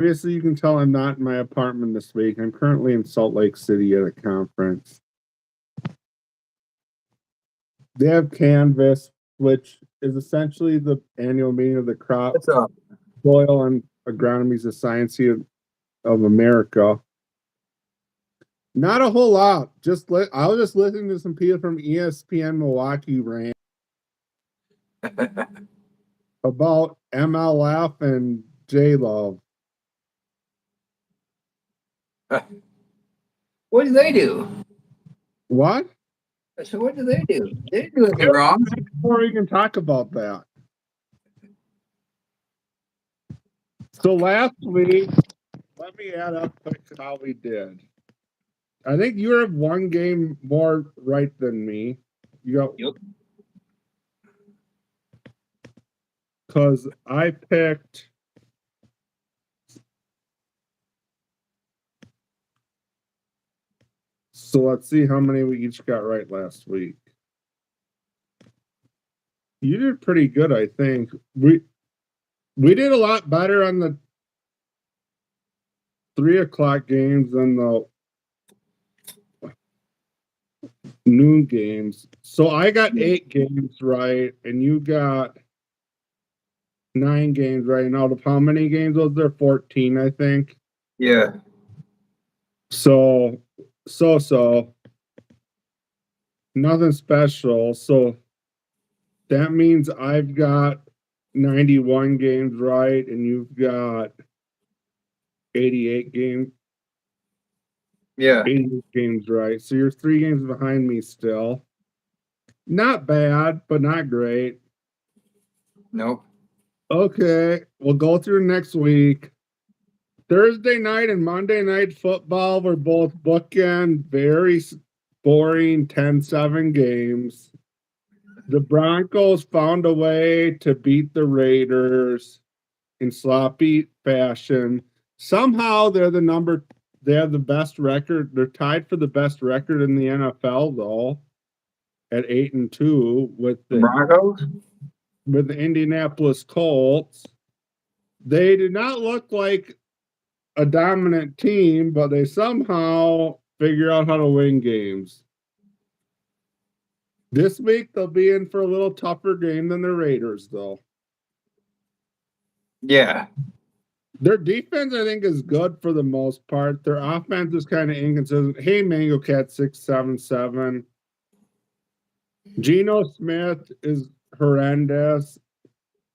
Obviously, you can tell I'm not in my apartment this week. I'm currently in Salt Lake City at a conference. They have Canvas, which is essentially the annual meeting of the Crop, What's up? Soil, and Agronomy Society of America. Not a whole lot. I was just listening to some people from ESPN Milwaukee rant about MLF and J Love. What do they do? What? So what do they do? They didn't do anything wrong. Before we can talk about that. So last week, let me add up quick how we did. I think you have one game more right than me. Yep. Because I picked. So let's see how many we each got right last week. You did pretty good, I think. We did a lot better on the 3:00 games than the noon games. So I got 8 games right, and you got 9 games right. And out of how many games was there? 14, I think. Yeah. So nothing special. So that means I've got 91 games right, and you've got 88 games. Yeah. 88 games right. So you're 3 games behind me still. Not bad, but not great. Nope. Okay, we'll go through next week. Thursday night and Monday night football were both bookend, very boring 10-7 games. The Broncos found a way to beat the Raiders in sloppy fashion. Somehow they have the best record. They're tied for the best record in the NFL though, at 8-2 with The Broncos? with the Indianapolis Colts. They did not look like a dominant team, but they somehow figure out how to win games. This week they'll be in for a little tougher game than the Raiders, though. Yeah. Their defense, I think, is good for the most part. Their offense is kind of inconsistent. Hey, Mango Cat 677. Geno Smith is horrendous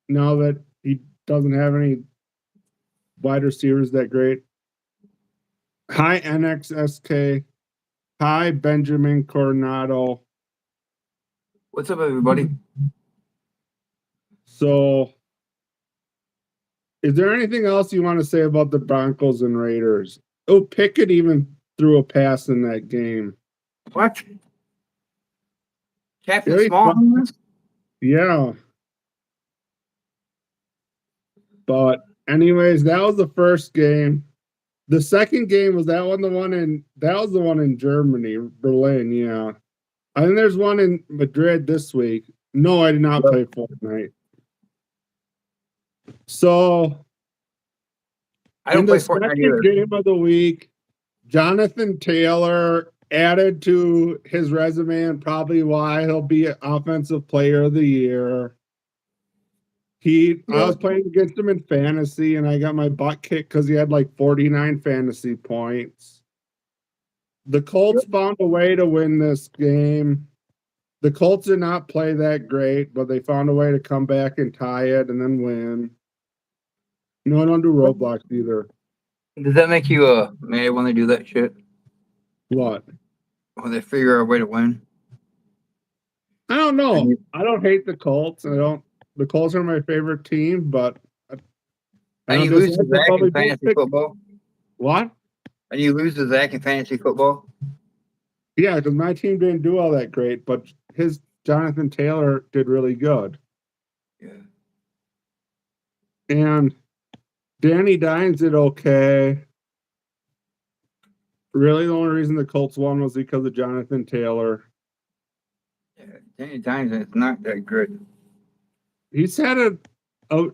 now that he doesn't have any wide receivers that great. Hi, NXSK. Hi, Benjamin Coronado. What's up, everybody? So, is there anything else you want to say about the Broncos and Raiders? Oh, Pickett even threw a pass in that game. What? Captain Really Small? Yeah. But anyways, that was the first game. The second game was that was the one in Germany, Berlin, yeah. I think there's one in Madrid this week. No, I did not play Fortnite. So I don't in play the Fortnite second either. game of the week, Jonathan Taylor added to his resume and probably why he'll be Offensive Player of the Year. I was playing against him in fantasy, and I got my butt kicked because he had like 49 fantasy points. The Colts found a way to win this game. The Colts did not play that great, but they found a way to come back and tie it and then win. No, I don't do Roblox either. Does that make you mad when they do that shit? What? When they figure out a way to win? I don't know. I don't hate the Colts. The Colts are my favorite team, but And you lose to Zach in fantasy football? What? And you lose to Zach in fantasy football? Yeah, because my team didn't do all that great, but his Jonathan Taylor did really good. Yeah. And Danny Dimes did okay. Really, the only reason the Colts won was because of Jonathan Taylor. Yeah, Danny Dimes is not that good. He's had an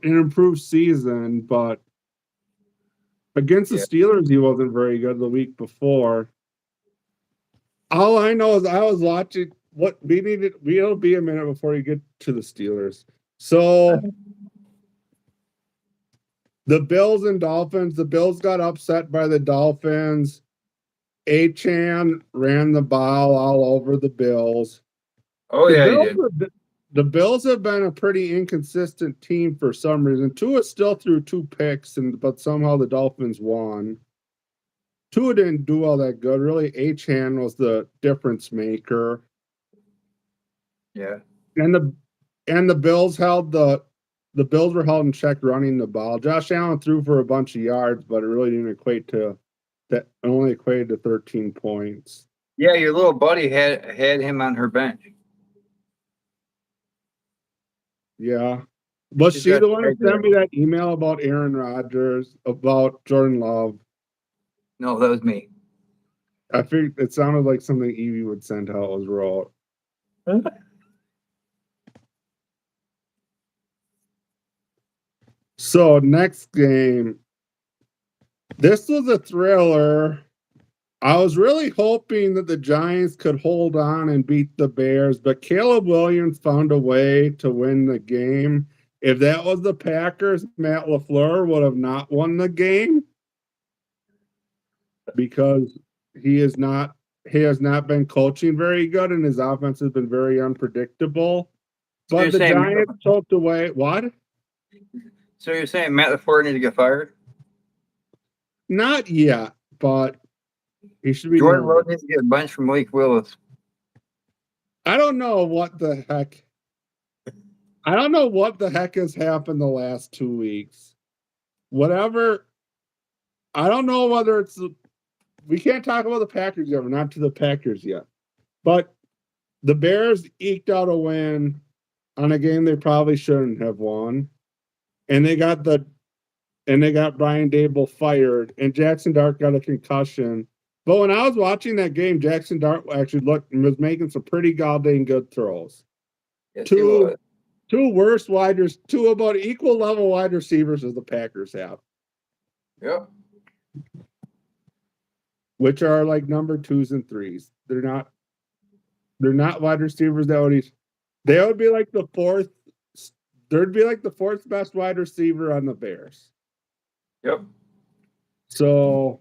improved season, but Against the Yeah. Steelers, he wasn't very good the week before. All I know is I was watching what we needed. It'll be a minute before you get to the Steelers. So the Bills and Dolphins. The Bills got upset by the Dolphins. Achan ran the ball all over the Bills. Oh The yeah, he Bills did. the Bills have been a pretty inconsistent team for some reason. Tua still threw 2 picks, but somehow the Dolphins won. Tua didn't do all that good. Really, Achan was the difference maker. Yeah. And the Bills the Bills were held in check running the ball. Josh Allen threw for a bunch of yards, but it really didn't equate to that. Only equated to 13 points. Yeah, your little buddy had him on her bench. Yeah. Was She's she got the one that Tiger. sent me that email about Aaron Rodgers, about Jordan Love? No, that was me. I think it sounded like something Evie would send how it was wrote. So next game. This was a thriller. I was really hoping that the Giants could hold on and beat the Bears, but Caleb Williams found a way to win the game. If that was the Packers, Matt LaFleur would have not won the game because he has not been coaching very good and his offense has been very unpredictable. So But you're the saying Giants choked away. What? So you're saying Matt LaFleur needs to get fired? Not yet, but he should be. Jordan Love needs to get benched from Malik Willis. I don't know what the heck. I don't know what the heck has happened the last 2 weeks. Whatever. I don't know whether it's. We can't talk about the Packers yet. We're not to the Packers yet. But the Bears eked out a win on a game they probably shouldn't have won. And they got Brian Dable fired, and Jackson Dart got a concussion. But when I was watching that game, Jackson Dart actually was making some pretty goddamn good throws. Yes, he was. Two about equal level wide receivers as the Packers have. Yep. Which are like number 2s and 3s. They're not wide receivers they would be like the fourth. There'd be like the 4th best wide receiver on the Bears. Yep. So,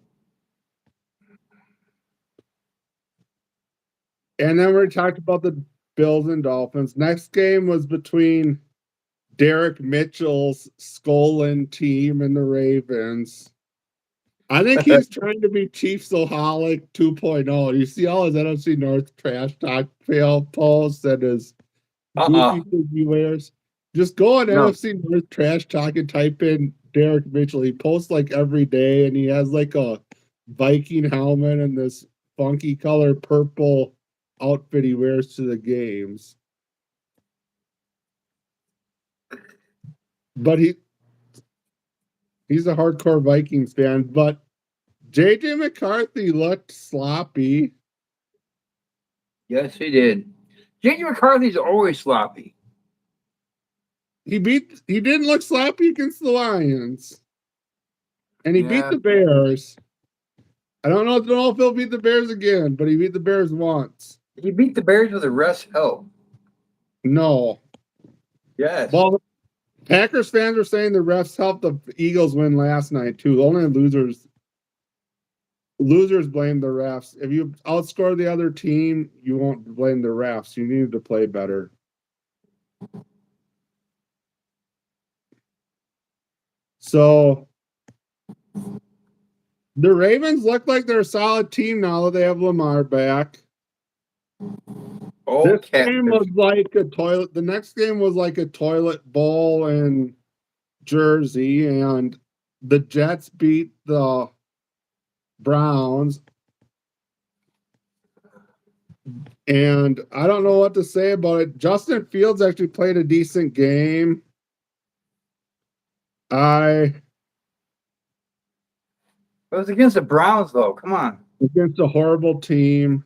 and then we talked about the Bills and Dolphins. Next game was between Derek Mitchell's Skolin team and the Ravens. I think he's trying to be Chiefs-oholic 2.0. You see all his NFC North trash talk fail posts and his goofy thing he wears. Just go on NFC North trash talk and type in Derek Mitchell. He posts like every day, and he has like a Viking helmet and this funky color purple outfit he wears to the games. But he's a hardcore Vikings fan. But JJ McCarthy looked sloppy. Yes, he did. JJ McCarthy's always sloppy. He didn't look sloppy against the Lions. And he beat the Bears. I don't know if he'll beat the Bears again, but he beat the Bears once. He beat the Bears with the refs' help. No. Yes. Well, Packers fans are saying the refs helped the Eagles win last night too. Only losers blame the refs. If you outscore the other team, you won't blame the refs. You need to play better. So the Ravens look like they're a solid team now that they have Lamar back. This game was like a toilet. The next game was like a toilet bowl in Jersey, and the Jets beat the Browns. And I don't know what to say about it. Justin Fields actually played a decent game. It was against the Browns, though. Come on. Against a horrible team.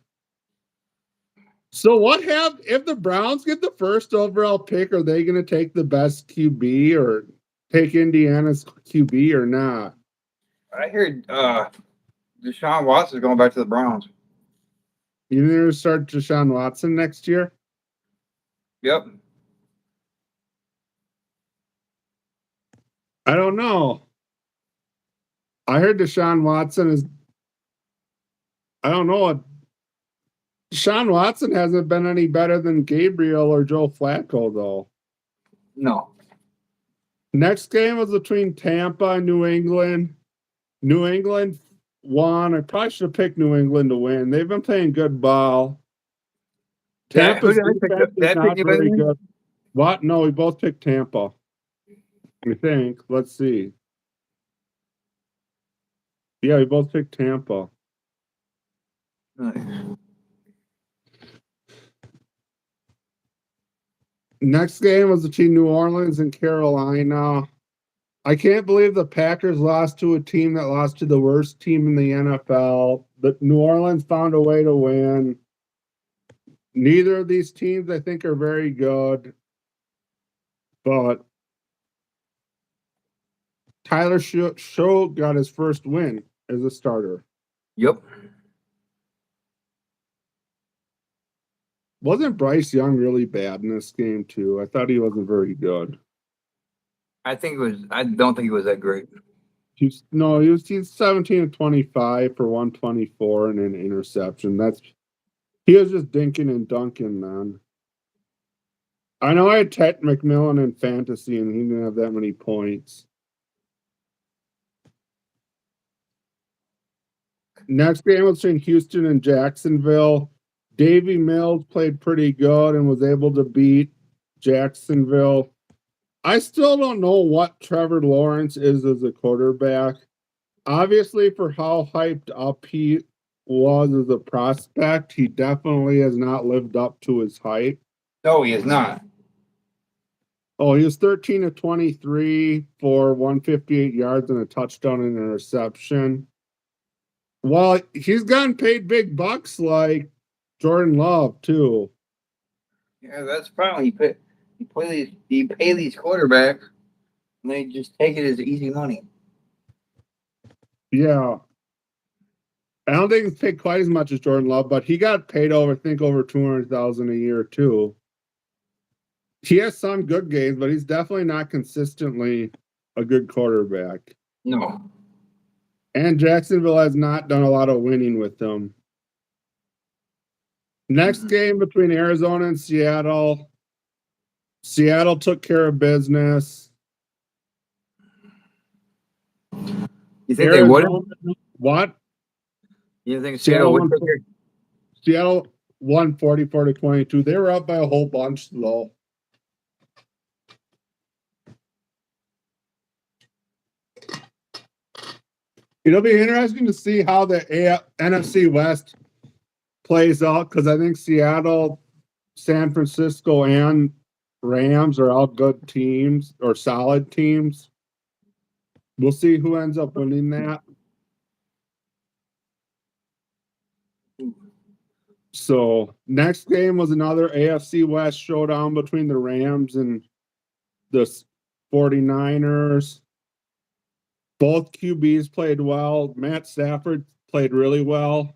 So if the Browns get the first overall pick, are they going to take the best QB or take Indiana's QB or not? I heard Deshaun Watson is going back to the Browns. You need to start Deshaun Watson next year? Yep. I don't know. I heard Deshaun Watson is. I don't know. Deshaun Watson hasn't been any better than Gabriel or Joe Flacco, though. No. Next game was between Tampa and New England. New England won. I probably should have picked New England to win. They've been playing good ball. Tampa's defense is not very good. What? No, we both picked Tampa. I think. Let's see. Yeah, we both picked Tampa. Nice. Next game was between New Orleans and Carolina. I can't believe the Packers lost to a team that lost to the worst team in the NFL. But New Orleans found a way to win. Neither of these teams, I think, are very good. But Tyler Show got his first win as a starter. Yep. Wasn't Bryce Young really bad in this game, too? I thought he wasn't very good. I don't think he was that great. He's 17 to 25 for 124 and an interception. He was just dinking and dunking, man. I know I had Ted McMillan in fantasy and he didn't have that many points. Next game was between Houston and Jacksonville. Davey Mills played pretty good and was able to beat Jacksonville. I still don't know what Trevor Lawrence is as a quarterback. Obviously, for how hyped up he was as a prospect, he definitely has not lived up to his hype. No, he is not. Oh, he was 13 to 23 for 158 yards and a touchdown and interception. Well, he's gotten paid big bucks like Jordan Love, too. Yeah, that's probably he pay these quarterbacks and they just take it as easy money. Yeah. I don't think he's paid quite as much as Jordan Love, but he got paid over $200,000 a year, too. He has some good games, but he's definitely not consistently a good quarterback. No. And Jacksonville has not done a lot of winning with him. Next game between Arizona and Seattle. Seattle took care of business. You think they would? What? You think Seattle would? Seattle won 44 to 22. They were up by a whole bunch, though. It'll be interesting to see how the NFC West plays out because I think Seattle, San Francisco, and Rams are all good teams or solid teams. We'll see who ends up winning that. So next game was another AFC West showdown between the Rams and the 49ers. Both QBs played well. Matt Stafford played really well.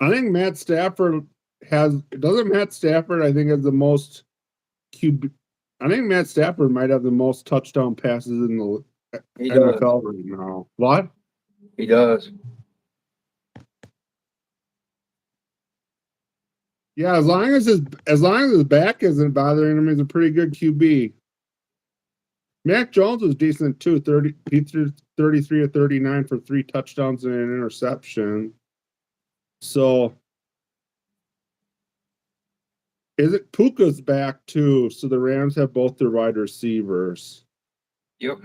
I think Matt Stafford has the most QB. I think Matt Stafford might have the most touchdown passes in the NFL right now. What? He does. Yeah, as long as his back isn't bothering him, he's a pretty good QB. Mac Jones was decent too. 33 of 39 for 3 touchdowns and an interception. So Puka's back too? So the Rams have both their wide receivers. Yep.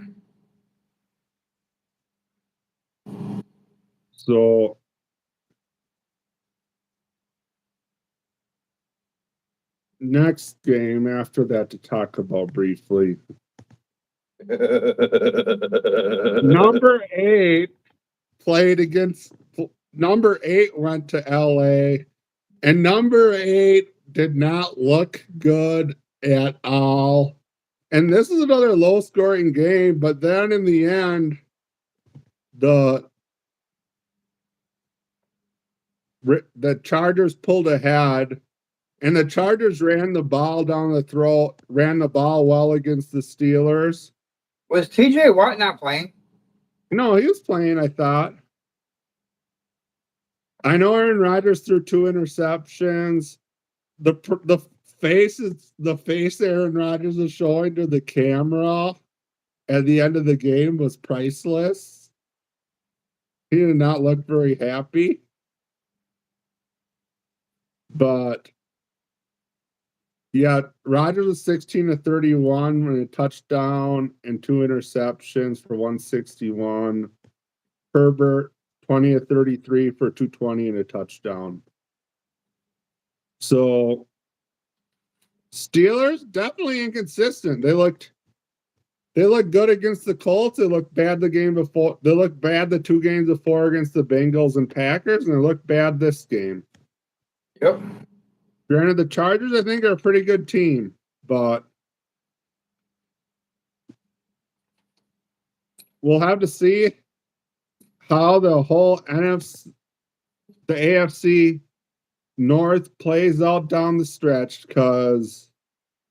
So next game after that to talk about briefly. Number 8 played against number 8 went to LA and number 8 did not look good at all. And this is another low scoring game, but then in the end, the Chargers pulled ahead, and the Chargers ran the ball down the throat, ran the ball well against the Steelers. Was TJ Watt not playing? No, he was playing, I thought. I know Aaron Rodgers threw 2 interceptions. The face Aaron Rodgers was showing to the camera at the end of the game was priceless. He did not look very happy. But yeah, Rodgers was 16 to 31 with a touchdown and 2 interceptions for 161. Herbert 20 to 33 for 220 and a touchdown. So Steelers definitely inconsistent. They looked good against the Colts. They looked bad the game before. They looked bad the 2 games before against the Bengals and Packers, and they looked bad this game. Yep. Granted, the Chargers, I think, are a pretty good team, but we'll have to see how the whole the AFC North plays out down the stretch, because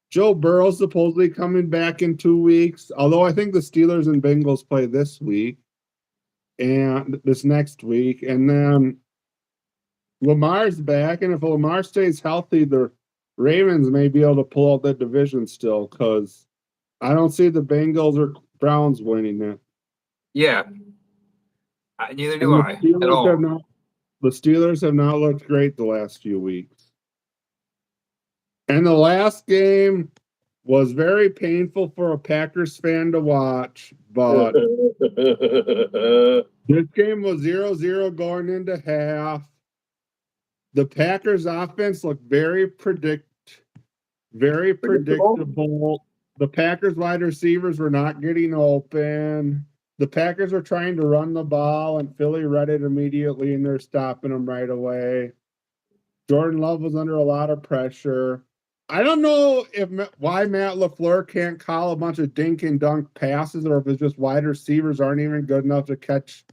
Joe Burrow's supposedly coming back in 2 weeks, although I think the Steelers and Bengals play this week and this next week, and then Lamar's back, and if Lamar stays healthy, the Ravens may be able to pull out the division still, because I don't see the Bengals or Browns winning it. Yeah. Neither do I at all. The Steelers have not looked great the last few weeks. And the last game was very painful for a Packers fan to watch, but this game was 0-0 going into half. The Packers offense looked very predictable. The Packers wide receivers were not getting open. The Packers were trying to run the ball, and Philly read it immediately, and they're stopping them right away. Jordan Love was under a lot of pressure. I don't know why Matt LaFleur can't call a bunch of dink and dunk passes, or if it's just wide receivers aren't even good enough to catch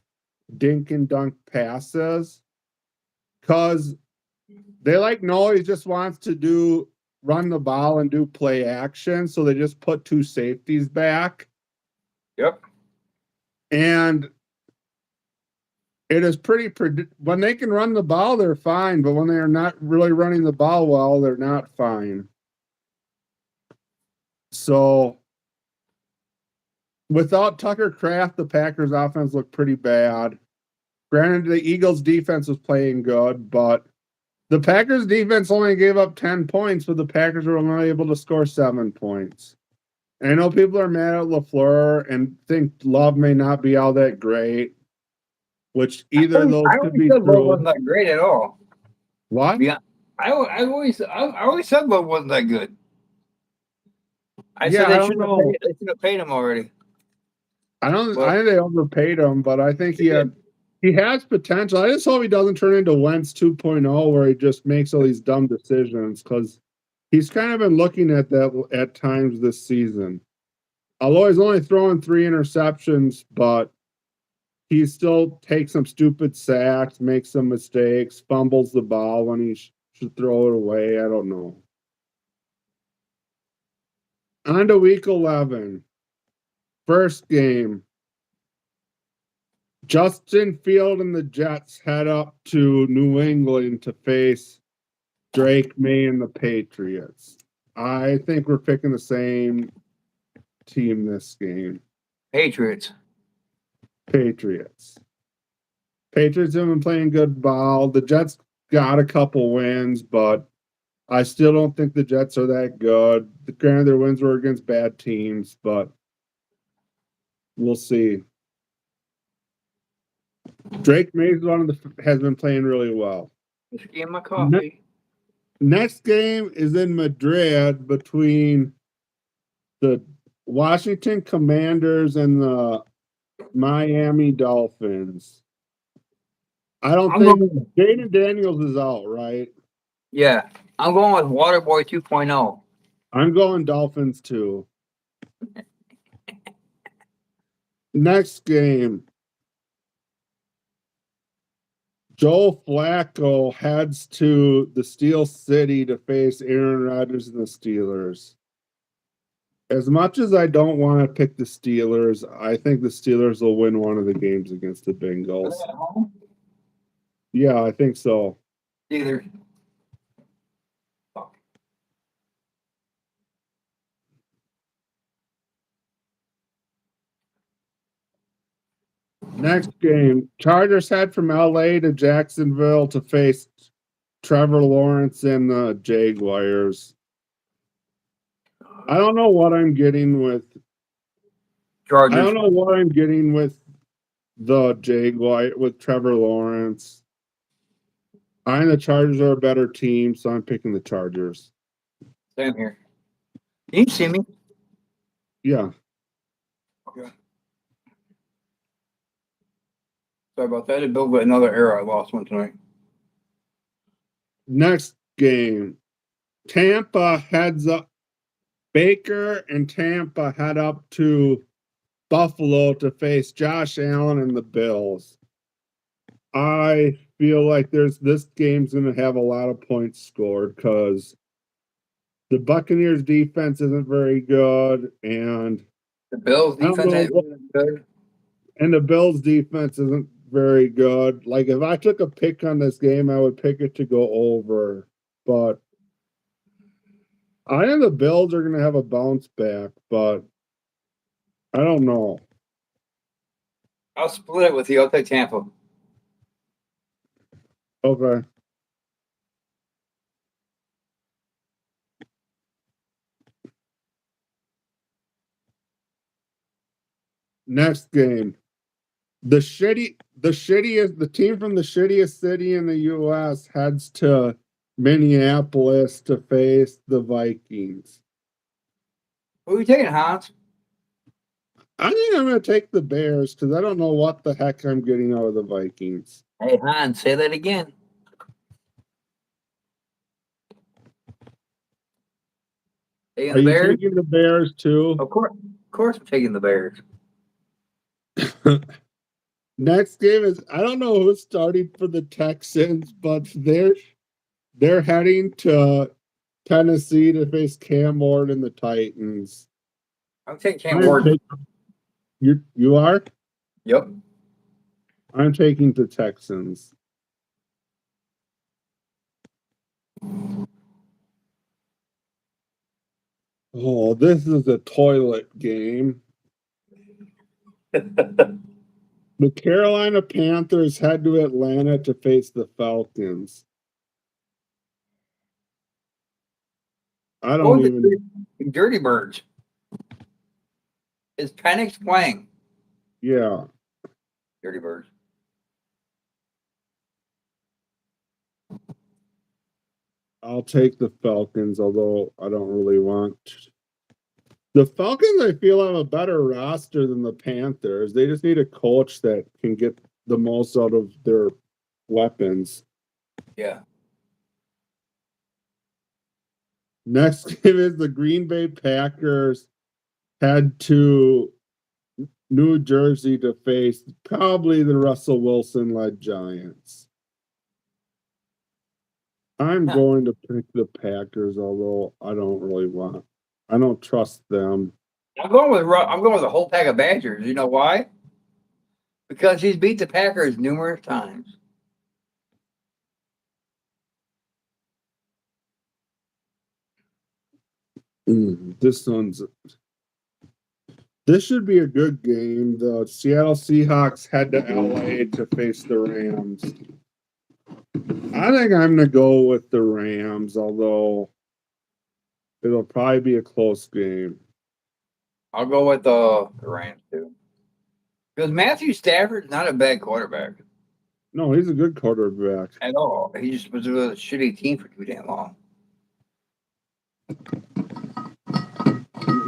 dink and dunk passes. Because they know he just wants to run the ball and do play action, so they just put 2 safeties back. Yep. And it is when they can run the ball, they're fine, but when they are not really running the ball well, they're not fine. So without Tucker Kraft, the Packers offense looked pretty bad. Granted, the Eagles defense was playing good, but the Packers defense only gave up 10 points, but the Packers were only able to score 7 points. And I know people are mad at LaFleur and think Love may not be all that great, which either of those could be true. Love wasn't that great at all. What? Yeah, I always said Love wasn't that good. I said they should have paid him already. I think they overpaid him, but I think he has potential. I just hope he doesn't turn into Wentz 2.0, where he just makes all these dumb decisions, because he's kind of been looking at that at times this season. Although he's only throwing 3 interceptions, but he still takes some stupid sacks, makes some mistakes, fumbles the ball when he should throw it away. I don't know. On to week 11. First game. Justin Field and the Jets head up to New England to face Drake May and the Patriots. I think we're picking the same team this game. Patriots have been playing good ball. The Jets got a couple wins, but I still don't think the Jets are that good. Granted, their wins were against bad teams, but we'll see. Drake May has been playing really well. Just give my coffee. Next game is in Madrid between the Washington Commanders and the Miami Dolphins. I don't think Jaden Daniels is out, right? Yeah, I'm going with Waterboy 2.0. I'm going Dolphins too. Next game. Joe Flacco heads to the Steel City to face Aaron Rodgers and the Steelers. As much as I don't want to pick the Steelers, I think the Steelers will win one of the games against the Bengals. At home? Yeah, I think so. Either. Fuck. Next game, Chargers head from LA to Jacksonville to face Trevor Lawrence and the Jaguars. I don't know what I'm getting with. Chargers. I don't know what I'm getting with the Jaguar with Trevor Lawrence. I think the Chargers are a better team, so I'm picking the Chargers. Same here. Can you see me? Yeah. Okay. Sorry about that. It built another error. I lost one tonight. Next game, Tampa heads up. Baker and Tampa head up to Buffalo to face Josh Allen and the Bills. I feel like this game's going to have a lot of points scored because the Buccaneers defense isn't very good, and The Bills defense ain't good. And the Bills defense isn't very good. Like if I took a pick on this game, I would pick it to go over. But I think the Bills are going to have a bounce back, but I don't know. I'll split it with you. I'll take Tampa. Okay. Next game. The team from the shittiest city in the US heads to Minneapolis to face the Vikings. Who are you taking, Hans? I think I'm going to take the Bears because I don't know what the heck I'm getting out of the Vikings. Hey, Hans, say that again. Taking Are the you Bears? taking the Bears too? Of course, I'm taking the Bears. Next game is I don't know who's starting for the Texans, but they're heading to Tennessee to face Cam Ward and the Titans. I'm taking Cam Ward. You are? Yep. I'm taking the Texans. Oh, this is a toilet game. The Carolina Panthers head to Atlanta to face the Falcons. I don't even. Dirty Birds. Is Penix playing? Yeah. Dirty Birds. I'll take the Falcons, although I don't really want. The Falcons, I feel, have a better roster than the Panthers. They just need a coach that can get the most out of their weapons. Yeah. Next game is the Green Bay Packers head to New Jersey to face probably the Russell Wilson-led Giants. I'm going to pick the Packers, although I don't trust them. I'm going with a whole pack of Badgers. You know why? Because he's beat the Packers numerous times. This should be a good game. The Seattle Seahawks head to LA to face the Rams. I think I'm going to go with the Rams, although it'll probably be a close game. I'll go with the Rams too. Because Matthew Stafford's not a bad quarterback. No, he's a good quarterback. At all. He just was with a shitty team for too damn long.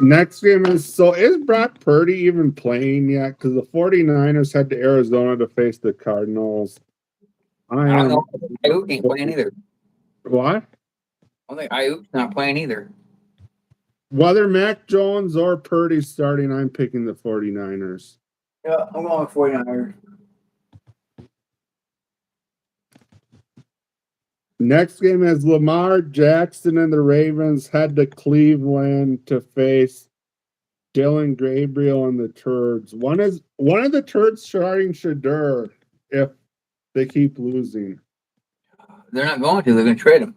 Next game is Brock Purdy even playing yet? Because the 49ers head to Arizona to face the Cardinals. I don't know. Ayuk ain't playing either. What? I don't think Ayuk's not playing either. Whether Mac Jones or Purdy starting, I'm picking the 49ers. Yeah, I'm going 49ers. Next game is Lamar Jackson and the Ravens head to Cleveland to face Dylan Gabriel and the Turds. One of the Turds starting Shadur if they keep losing. They're not going to. They're going to trade him.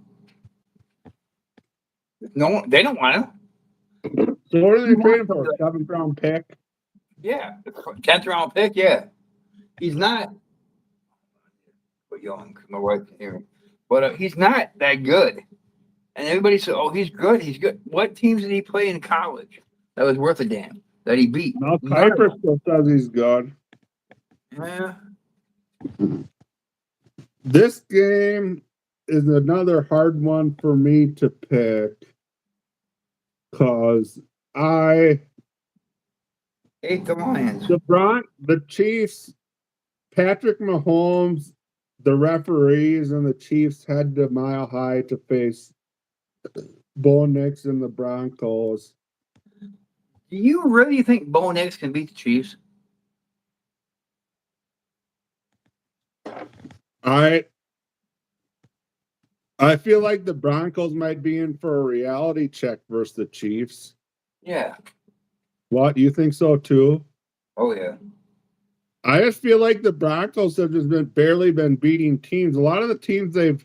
No, they don't want him. So what are they trading for? 7th round pick? Yeah, 10th round pick. Yeah, he's not. But young, my wife can hear him. But he's not that good. And everybody said, "Oh, he's good. He's good." What teams did he play in college that was worth a damn that he beat? Now None of Kuiper them. still says he's good. Yeah. This game is another hard one for me to pick because I Hate the Lions. the Chiefs, Patrick Mahomes, the referees, and the Chiefs head to Mile High to face Bo Nix and the Broncos. Do you really think Bo Nix can beat the Chiefs? I feel like the Broncos might be in for a reality check versus the Chiefs. Yeah. What, you think so too? Oh yeah. I just feel like the Broncos have just barely been beating teams. A lot of the teams they've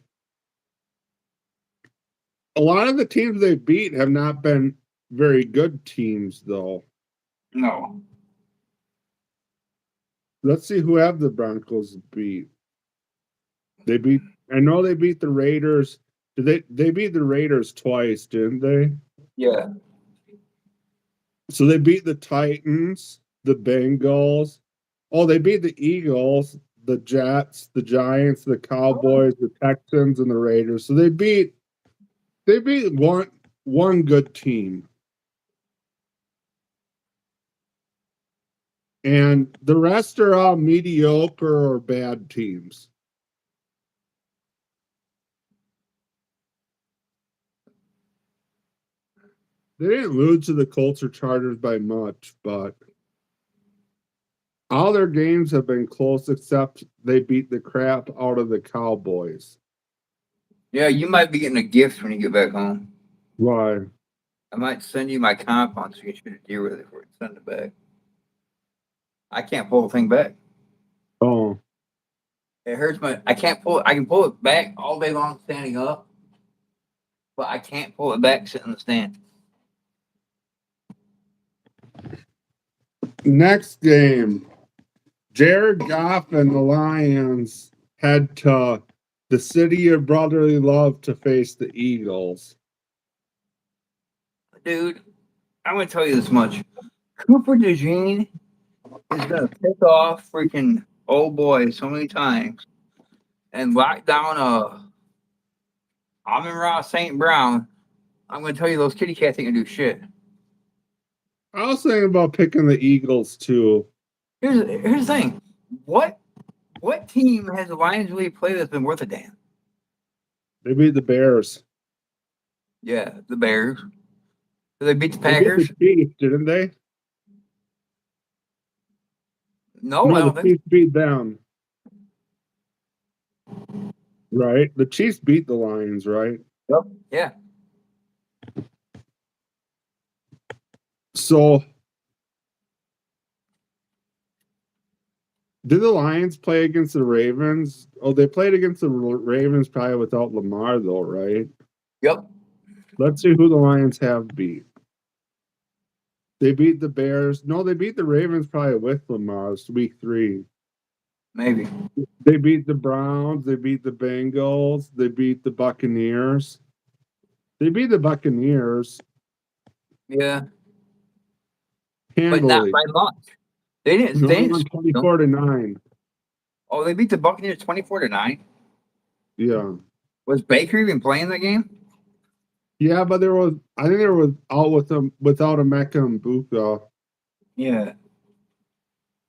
beat have not been very good teams though. No. Let's see who have the Broncos beat. I know they beat the Raiders. They beat the Raiders twice, didn't they? Yeah. So they beat the Titans, the Bengals. Oh, they beat the Eagles, the Jets, the Giants, the Cowboys, the Texans, and the Raiders. So they beat one good team. And the rest are all mediocre or bad teams. They didn't lose to the Colts or Chargers by much, but all their games have been close except they beat the crap out of the Cowboys. Yeah, you might be getting a gift when you get back home. Why? I might send you my compound so you can shoot a deer with it before you send it back. I can't pull the thing back. Oh, It hurts I can't pull it. I can pull it back all day long standing up, but I can't pull it back sitting in the stand. next game. Jared Goff and the Lions head to the city of brotherly love to face the Eagles. Dude, I'm gonna tell you this much. Cooper DeJean is gonna pick off freaking old boy so many times and lock down Amon-Ra St. Brown. I'm gonna tell you those kitty cats ain't gonna do shit. I was thinking about picking the Eagles too. Here's the thing. What team has the Lions really played that's been worth a damn? They beat the Bears. Yeah, the Bears. Did they beat the They Packers? beat the Chiefs, didn't they? No, I No, don't the think Chiefs beat them. Right? The Chiefs beat the Lions, right? so. Yep. Yeah. So did the Lions play against the Ravens? Oh, they played against the Ravens probably without Lamar, though, right? Yep. Let's see who the Lions have beat. They beat the Bears. No, they beat the Ravens probably with Lamar. It's week 3. Maybe. They beat the Browns. They beat the Bengals. They beat the Buccaneers. They beat the Buccaneers Yeah. handily. But not by much. They didn't. No, They they didn't won 24-9. Oh, they beat the Buccaneers 24-9. Yeah. Was Baker even playing that game? Yeah, but I think there was out with them without a Mecca and Buka. Yeah.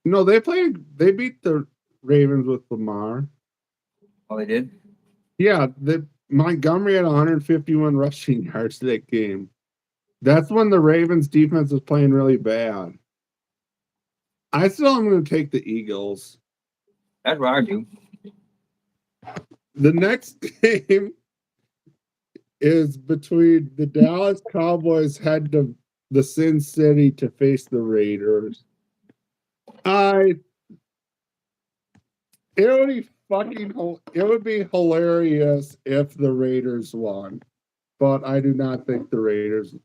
No, they beat the Ravens with Lamar. Oh, they did? Yeah, Montgomery had 151 rushing yards that game. That's when the Ravens defense was playing really bad. I still am going to take the Eagles. That's what I do. The next game is between the Dallas Cowboys head to the Sin City to face the Raiders. It would be hilarious if the Raiders won, but I do not think the Raiders.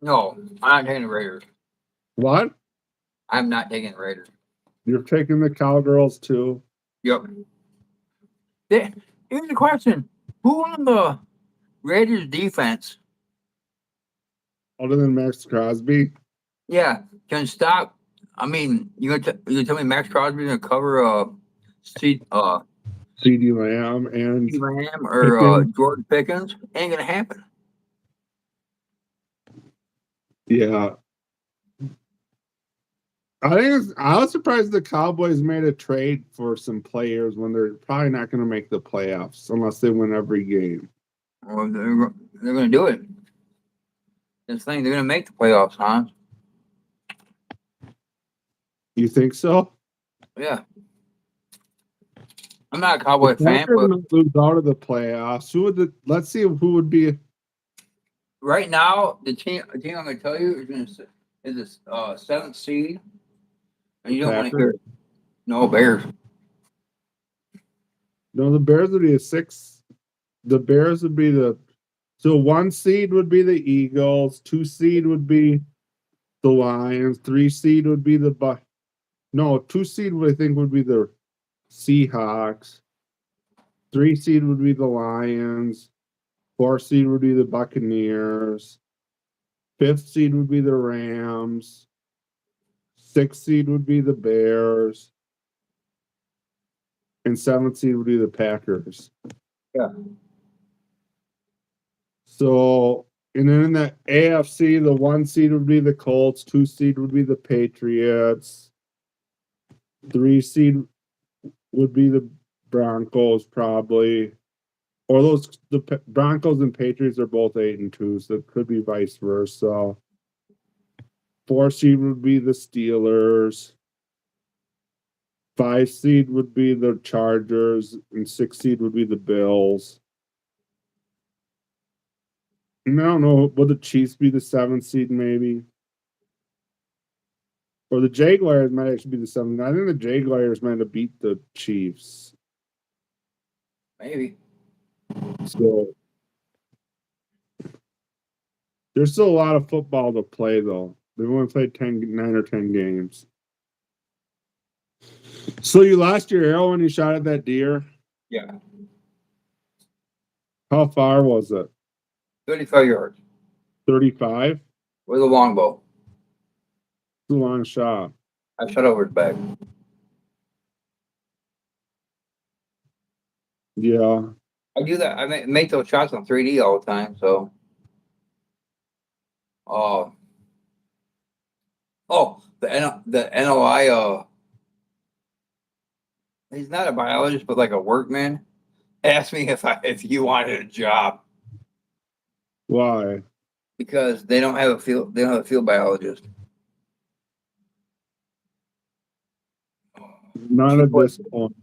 No, I'm not taking the Raiders. What? I'm not taking the Raiders. You're taking the Cowgirls too? Yep. Here's the question: who on the Raiders defense? Other than Max Crosby? Yeah, can stop. I mean, you gonna tell me Max Crosby's gonna cover CeeDee CeeDee Lamb and Lamb or Pickens. Jordan Pickens? Ain't gonna happen. Yeah. I was surprised the Cowboys made a trade for some players when they're probably not going to make the playoffs unless they win every game. Well, they're gonna do it. This thing, they're gonna make the playoffs, huh? You think so? Yeah. I'm not a Cowboy The fan, Packers but might lose out of the playoffs. Let's see who would be. right now, the team I'm gonna tell you is a 7th seed, and you don't want to hear it. No Bears. No, the Bears would be a 6. The Bears would be so 1 seed would be the Eagles, 2 seed would be the Lions, 3 seed would be the 2 seed I think would be the Seahawks, 3 seed would be the Lions, 4 seed would be the Buccaneers, 5th seed would be the Rams, 6th seed would be the Bears, and 7th seed would be the Packers. Yeah. So, and then in the AFC, the 1 seed would be the Colts, 2 seed would be the Patriots, 3 seed would be the Broncos, probably. Or the Broncos and Patriots are both 8-2, so it could be vice versa. 4 seed would be the Steelers. 5 seed would be the Chargers, and 6 seed would be the Bills. And I don't know, would the Chiefs be the 7th seed maybe? Or the Jaguars might actually be the 7th. I think the Jaguars might have beat the Chiefs. Maybe. So there's still a lot of football to play, though. They've only played 9 or 10 games. So you lost your arrow when you shot at that deer? Yeah. How far was it? 35 yards 35? with a longbow. It's a long shot. I shot over his back. Yeah. I do that. I make those shots on 3D all the time. So, the NOI. He's not a biologist, but like a workman. Asked me if you wanted a job Why? because they don't have a field. They don't have a field biologist. Not at this point.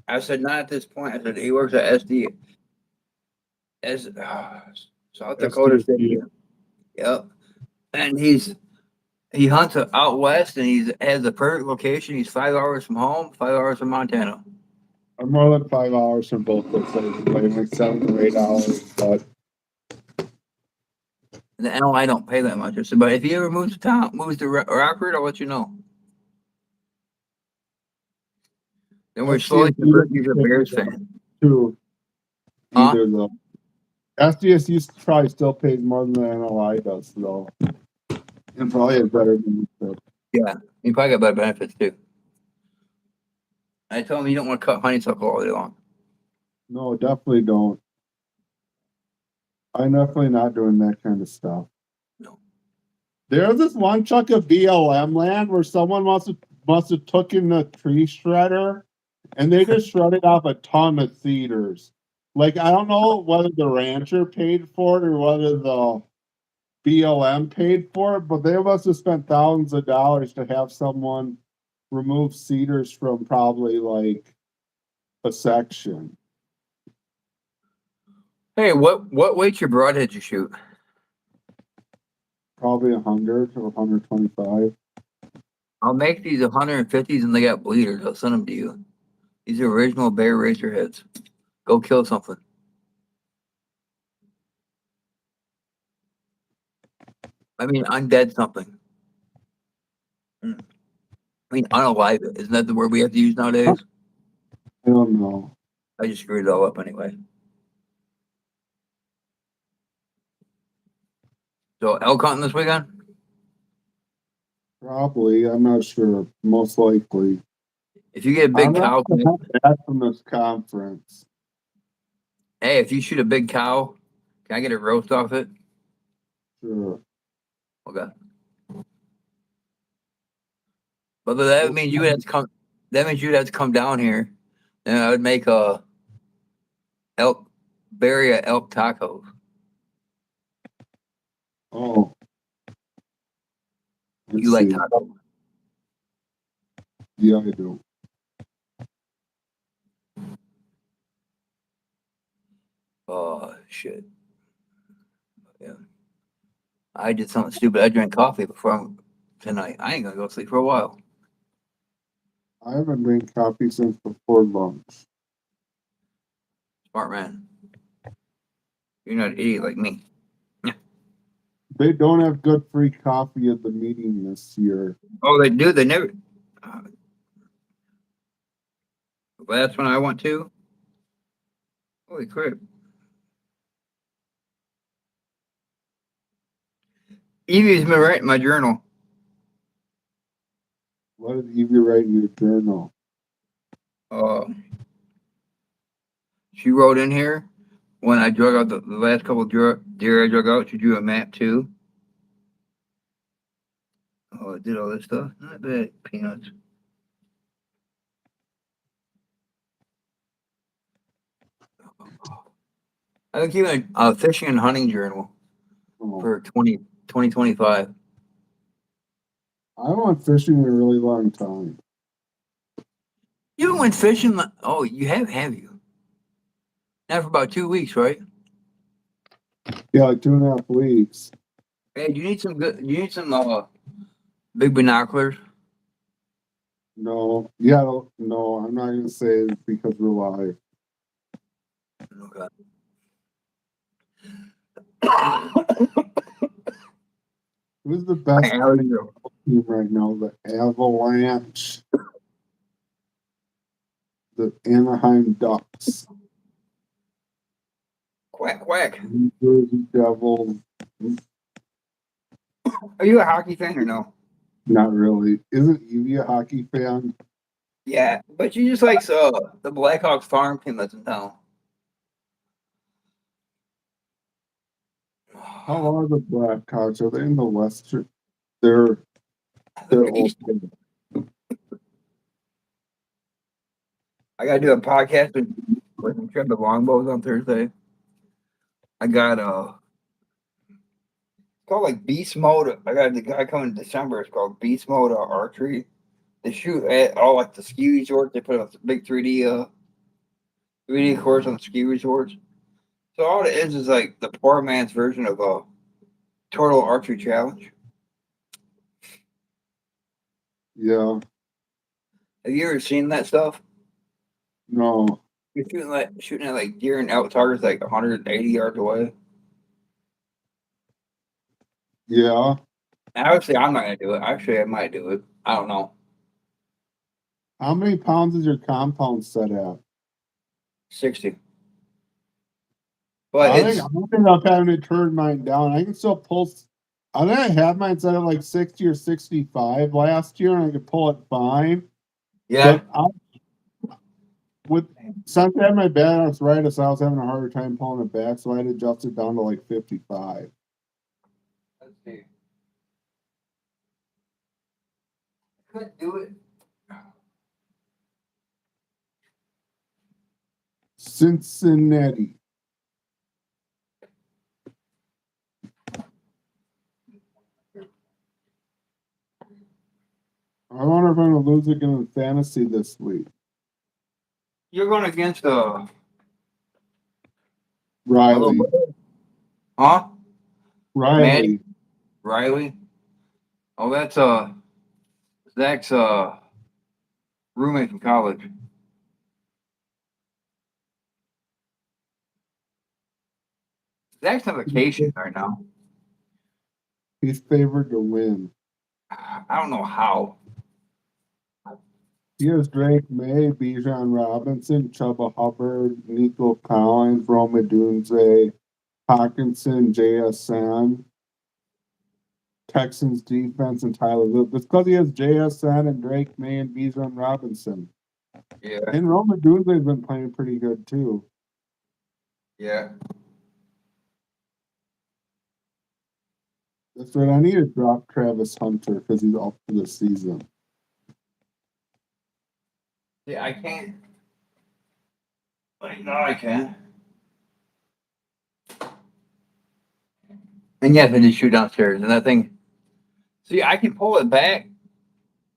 I said not at this point. I said he works at South Dakota State. Yep, and he hunts out west, and he has the perfect location. He's 5 hours from home, 5 hours from Montana. I'm more than 5 hours from both those places, like 7 or 8 hours. But The NOI don't pay that much. I said, but if he ever moves to Rockford, I'll let you know. Then we're slowly converting to a Bears fan. Too. Huh? Either though. SDSU probably still pays more than the NOI does, though. And probably is better than the. Yeah, he probably got better benefits too. I told him you don't want to cut honeysuckle all day long. No, definitely don't. I'm definitely not doing that kind of stuff. No. There's this one chunk of BLM land where someone must have taken the tree shredder and they just shredded off a ton of cedars. Like, I don't know whether the rancher paid for it or whether the BLM paid for it, but they must have spent thousands of dollars to have someone remove cedars from probably like a section. Hey, what weight's your broadhead you shoot? Probably 100 or 125. I'll make these 150s and they got bleeders. I'll send them to you. These are original Bear Racer heads. Go kill something. I mean, undead something. I mean, unalive it. Isn't that the word we have to use nowadays? I don't know. I just screwed it all up anyway. So elk hunting this weekend? Probably. I'm not sure. Most likely. If you get a I'm big cow, not back from this conference. hey, if you shoot a big cow, can I get a roast off it? Sure. Okay. But that means you would have to come. That means you'd have to come down here, and I would make a elk, bury a elk tacos. Oh. Let's You like see. tacos? Yeah, I do. Oh shit! Yeah, I did something stupid. I drank coffee tonight. I ain't gonna go to sleep for a while. I haven't drank coffee since before lunch. Smart man. You're not an idiot like me. They don't have good free coffee at the meeting this year. Oh, they do. They never. Last one I went to. Holy crap! Evie's been writing my journal. What did Evie write in your journal? She wrote in here when I drug out the last couple of deer I drug out. She drew a map too. Oh, I did all this stuff. Not bad. Peanuts. I've been keeping a fishing and hunting journal Oh, for 2025. I went fishing a really long time. You haven't went fishing? Oh, you have you? Not for about 2 weeks, right? Yeah, like 2.5 weeks. Hey, you need some big binoculars. No, yeah, no, I'm not gonna say it because we're live. Okay. Who's the best How are you? team right now? The Avalanche, the Anaheim Ducks, Quack quack. New Jersey Devils. Are you a hockey fan or no? Not really. Isn't Evie a hockey fan? Yeah, but she just likes the Blackhawks farm team that's in town. How are the Blackhawks? Are they in the Western? They're East. okay. I gotta do a podcast with Trevor the Longbows on Thursday. I got it's called like Beast Mode. I got the guy coming in December. It's called Beast Mode Archery. They shoot at all like the ski resorts. They put up big 3D course on ski resorts. So all it is like the poor man's version of a total archery challenge. Yeah, Have you ever seen that stuff? no, You're shooting at like deer and elk targets like 180 yards away. yeah. And obviously, I'm not gonna do it. Actually, I might do it. I don't know. How many pounds is your compound set at? 60. But it's I'm thinking of having to turn mine down. I can still pull. I think I had mine set at like 60 or 65 last year, and I could pull it fine. yeah. But with since I had my bad arthritis, I was having a harder time pulling it back, so I had to adjust it down to like 55. Let's see. Couldn't do it. Cincinnati. I want to if I'm going to lose again in fantasy this week. You're going against Riley. huh? Riley. Riley. Oh, that's Zach's roommate from college. Zach's on vacation right now. He's favored to win. I don't know how. He has Drake May, Bijan Robinson, Chuba Hubbard, Nico Collins, Rome Dunze, Hawkinson, JSN, Texans defense, and Tyler Lewis. It's because he has JSN and Drake May and Bijan Robinson. Yeah. And Rome Dunze has been playing pretty good too. Yeah. That's right. I need to drop Travis Hunter because he's up for the season. Yeah, I can't. Like, no, I can't. And yes, I did shoot downstairs, and that thing. See, I can pull it back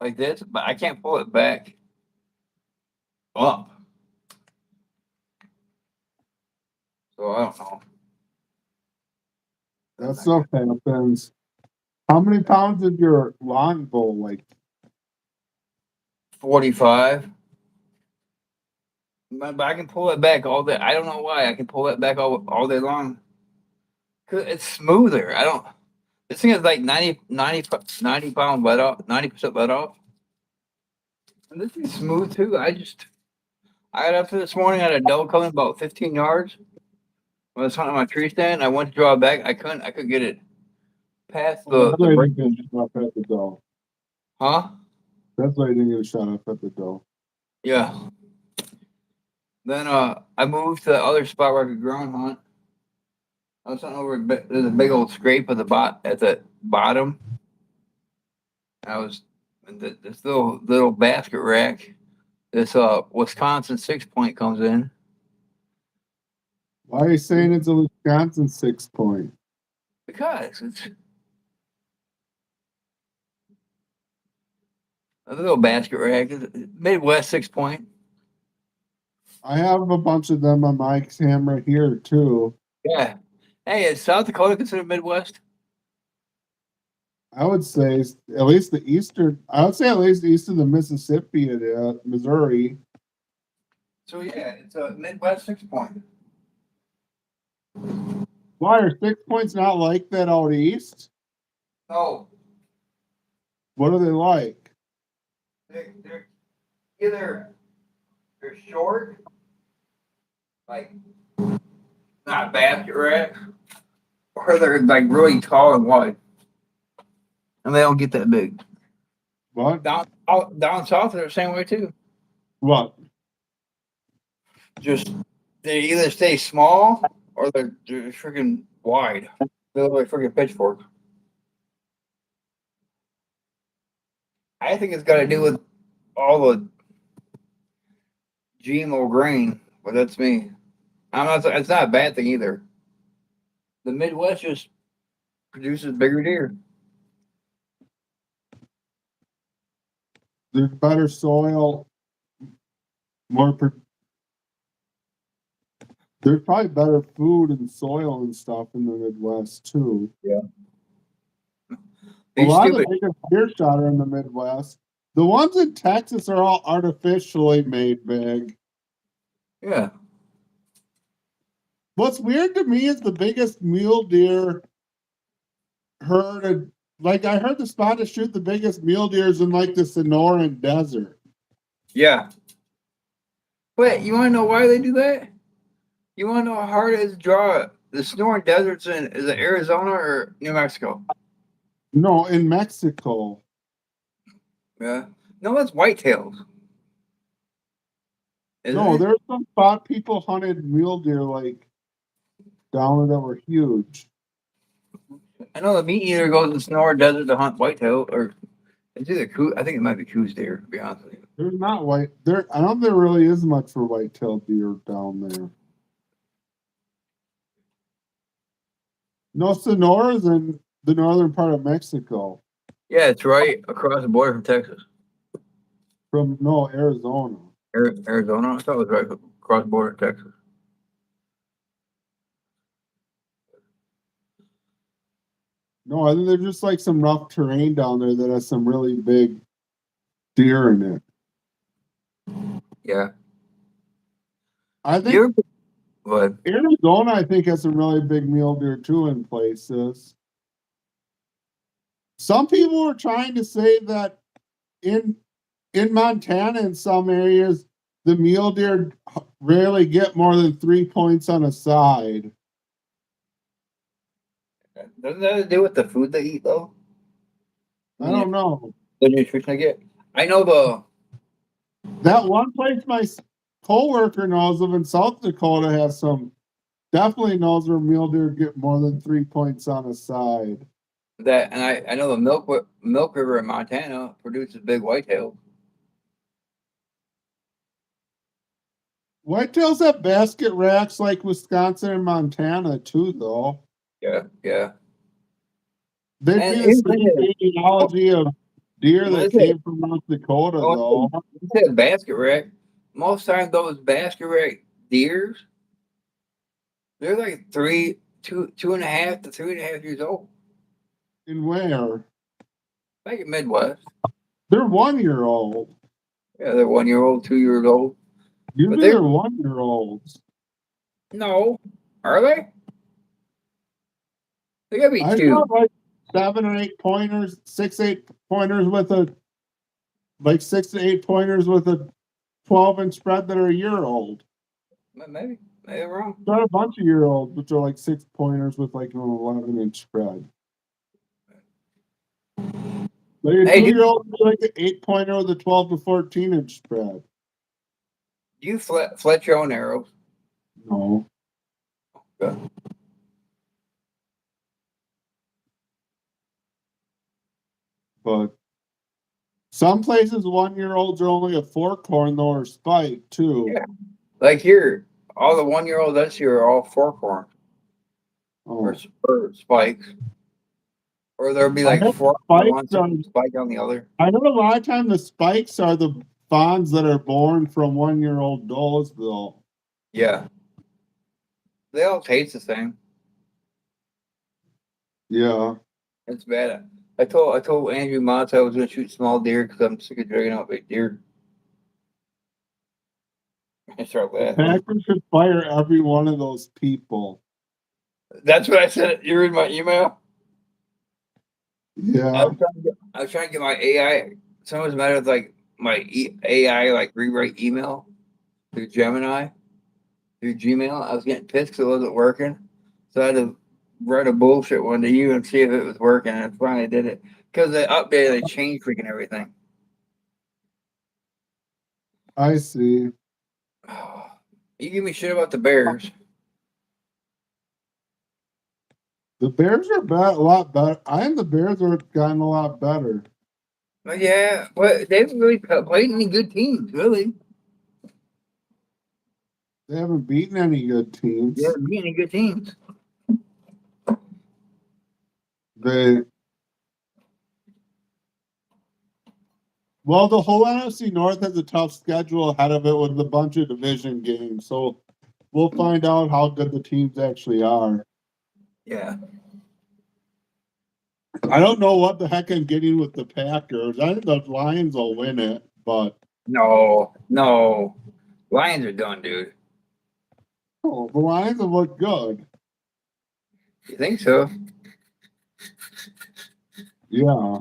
like this, but I can't pull it back up. So I don't know. That stuff happens. How many pounds is your longbow? Like 45. But I can pull it back all day. I don't know why I can pull it back all day long. Cause it's smoother. I don't. This thing is like 90 pounds let off, 90% let off. And this is smooth too. I got up to this morning. I had a double coming about 15 yards. When I was hunting my tree stand, I went to draw it back. I couldn't get it past that's why the you break. didn't get shot up at the doe. Huh? That's why you didn't get shot up at the doe. Yeah. Then I moved to the other spot where I could ground hunt. I was hunting over. There's a big old scrape at the bottom. I was in this little basket rack. This Wisconsin 6-point comes in. Why are you saying it's a Wisconsin 6-point? Because it's a little basket rack. Midwest 6-point. I have a bunch of them on my camera here too. Yeah. Hey, is South Dakota considered Midwest? I would say at least the eastern. I would say at least east of the Mississippi, Missouri. So yeah, it's a Midwest 6-point. Why are 6 points not like that out east? No, What are they like? they're either they're short, like not basket racks, or they're like really tall and wide, and they don't get that big. What? Down south, they're the same way too. What? Just they either stay small or they're freaking wide. They look like freaking pitchforks. I think it's got to do with all the GMO grain, but that's me. I'm not. It's not a bad thing either. The Midwest just produces bigger deer. There's better soil, there's probably better food and soil and stuff in the Midwest too. Yeah. A lot of the biggest deer shot are in the Midwest. The ones in Texas are all artificially made big. Yeah. What's weird to me is the biggest mule deer herd. Like I heard the spot to shoot the biggest mule deers in like the Sonoran Desert. Yeah. But you want to know why they do that? You want to know how hard it is to draw the Sonoran Deserts in? Is it Arizona or New Mexico? No, in Mexico. Yeah. No, that's whitetails. No, there's some spot people hunted mule deer like down there that were huge. I know the meat eater goes to the Sonoran Desert to hunt whitetail, or it's either I think it might be Coues deer, to be honest with you. There's not white there. I don't think there really is much for white-tailed deer down there. No, Sonora's in the northern part of Mexico. Yeah, it's right across the border from Texas. From Arizona. Arizona. I thought it was right across the border, Texas. No, I think there's just like some rough terrain down there that has some really big deer in it. Yeah. I think You're but Arizona, I think, has some really big mule deer too in places. Some people are trying to say that in Montana, in some areas, the mule deer rarely get more than 3 points on a side. doesn't that have to do with the food they eat though? I don't know. The nutrition they get. I know the That one place my coworker knows of in South Dakota has some, definitely knows where mule deer get more than 3 points on a side. that, and I know the Milk River in Montana produces big whitetails. Whitetails have basket racks like Wisconsin and Montana too, though. Yeah, yeah. They'd And be the here's same the thing. etiology of deer When that I say, came from North Dakota, oh, though. you said basket rack. Most times those basket rack deers, they're like 2.5 to 3.5 years old. In where? Like in Midwest. They're 1 year old. Yeah, they're 1 year old, 2 years old. Usually they're they're 1 year olds. no, are they? They gotta be I two. got like 7 or 8 pointers, 6, 8 pointers with a, like 6 to 8 pointers with a 12-inch spread that are a year old. Maybe I'm wrong. Got a bunch of year olds, which are like 6 pointers with like an 11-inch spread. Like a Hey, 2-year-old would be like an 8 pointer with a 12 to 14-inch spread. you flet your own arrows. No. Okay. But some places 1-year-olds are only a fork horn though, or spike too. Yeah. Like here, all the 1 year olds this year are all fork horns Oh. or spikes. Or there'll be I like know fork on one side and spike on the other. I know a lot of times the spikes are the fawns that are born from 1-year-old does though. Yeah. They all taste the same. Yeah. It's bad. I told Andrew Mott I was gonna shoot small deer because I'm sick of dragging out big deer. I start laughing. Packers should fire every one of those people. That's what I said. You're in my email. Yeah. I was trying to get my AI. Sometimes matter with like my AI like rewrite email through Gemini, through Gmail. I was getting pissed because it wasn't working, so I had to write a bullshit one to you and see if it was working. And I finally did it because they updated, they changed freaking everything. I see. You give me shit about the Bears. The Bears are a lot better. The Bears are gotten a lot better. But yeah, but they haven't really played any good teams, really. They haven't beaten any good teams. They haven't beat any good teams. Well, the whole NFC North has a tough schedule ahead of it with a bunch of division games. So we'll find out how good the teams actually are. Yeah. I don't know what the heck I'm getting with the Packers. I think the Lions will win it, but No. Lions are done, dude. oh, the Lions have looked good. You think so? Yeah.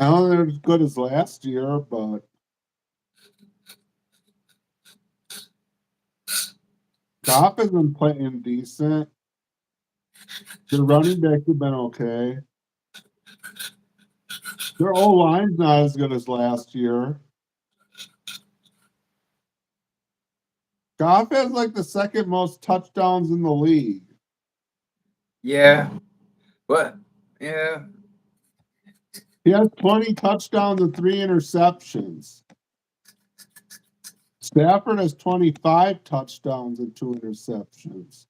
I don't think they're as good as last year, but Goff has been playing decent. The running backs have been okay. Their O-line's not as good as last year. Goff has like the second most touchdowns in the league. Yeah. But yeah. He has 20 touchdowns and 3 interceptions. Stafford has 25 touchdowns and 2 interceptions.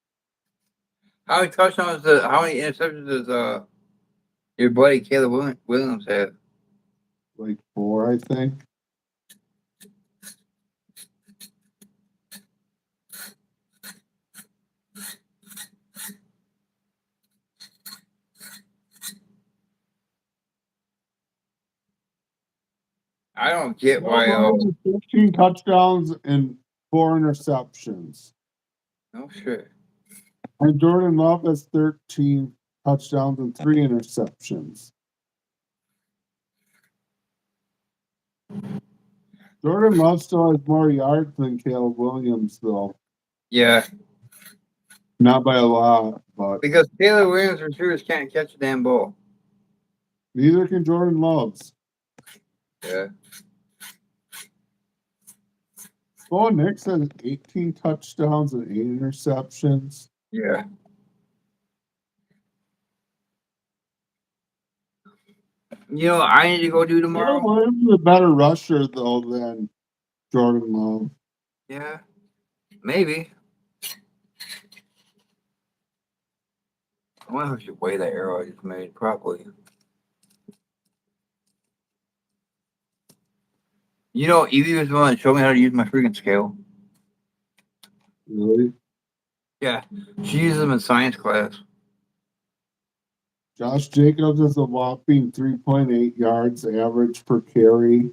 How many interceptions does your buddy Caleb Williams have? like 4, I think. I don't get why. Joe Burrow has 15 touchdowns and 4 interceptions. No shit. And Jordan Love has 13 touchdowns and 3 interceptions. Jordan Love still has more yards than Caleb Williams, though. Yeah, Not by a lot, but because Taylor Williams receivers can't catch a damn ball. neither can Jordan Love's. Yeah. Bo Nix has 18 touchdowns and 8 interceptions. Yeah. You know, I need to go do tomorrow. Caleb Williams is a better rusher, though, than Jordan Love. Yeah, maybe. I wonder if I should weigh that arrow I just made properly. You know, Evie was the one that showed me how to use my freaking scale. Really? Yeah, she uses them in science class. Josh Jacobs is a whopping 3.8 yards average per carry.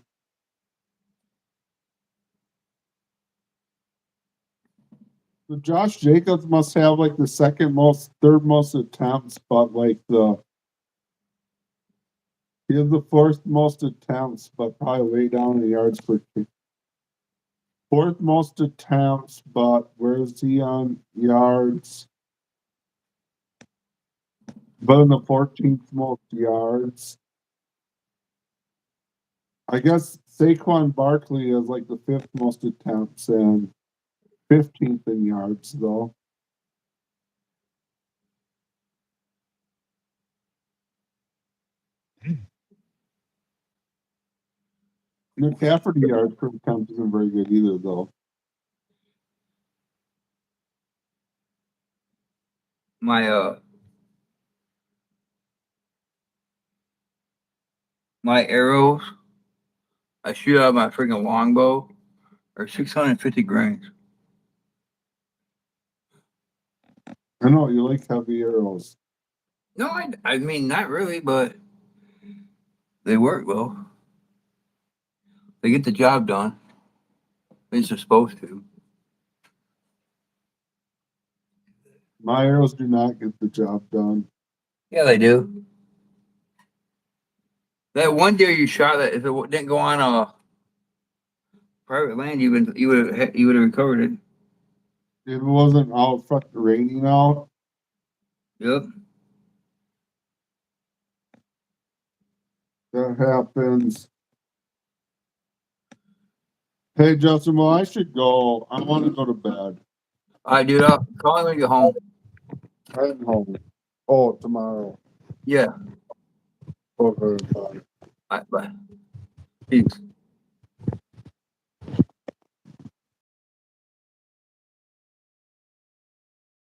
So Josh Jacobs must have like the third most attempts, but like he has the fourth most attempts, but probably way down in yards per carry. Fourth most attempts, but where is he on yards? But in the 14th most yards. I guess Saquon Barkley has like the 5th most attempts and 15th in yards, though. McCaffrey yards per attempt isn't very good either, though. My arrows I shoot out of my freaking longbow are 650 grains. I know you like heavy arrows. No, I mean not really, but they work though. They get the job done. At least they're supposed to. My arrows do not get the job done. Yeah, they do. That one deer you shot, that if it didn't go on private land, you would have recovered it. If it wasn't out fucking raining out, Yep. that happens. Hey Justin, well I should go. I want to go to bed. All right, dude. Call me when you get home. I'm home. Oh, tomorrow. Yeah. Okay, bye. All right, bye. Peace.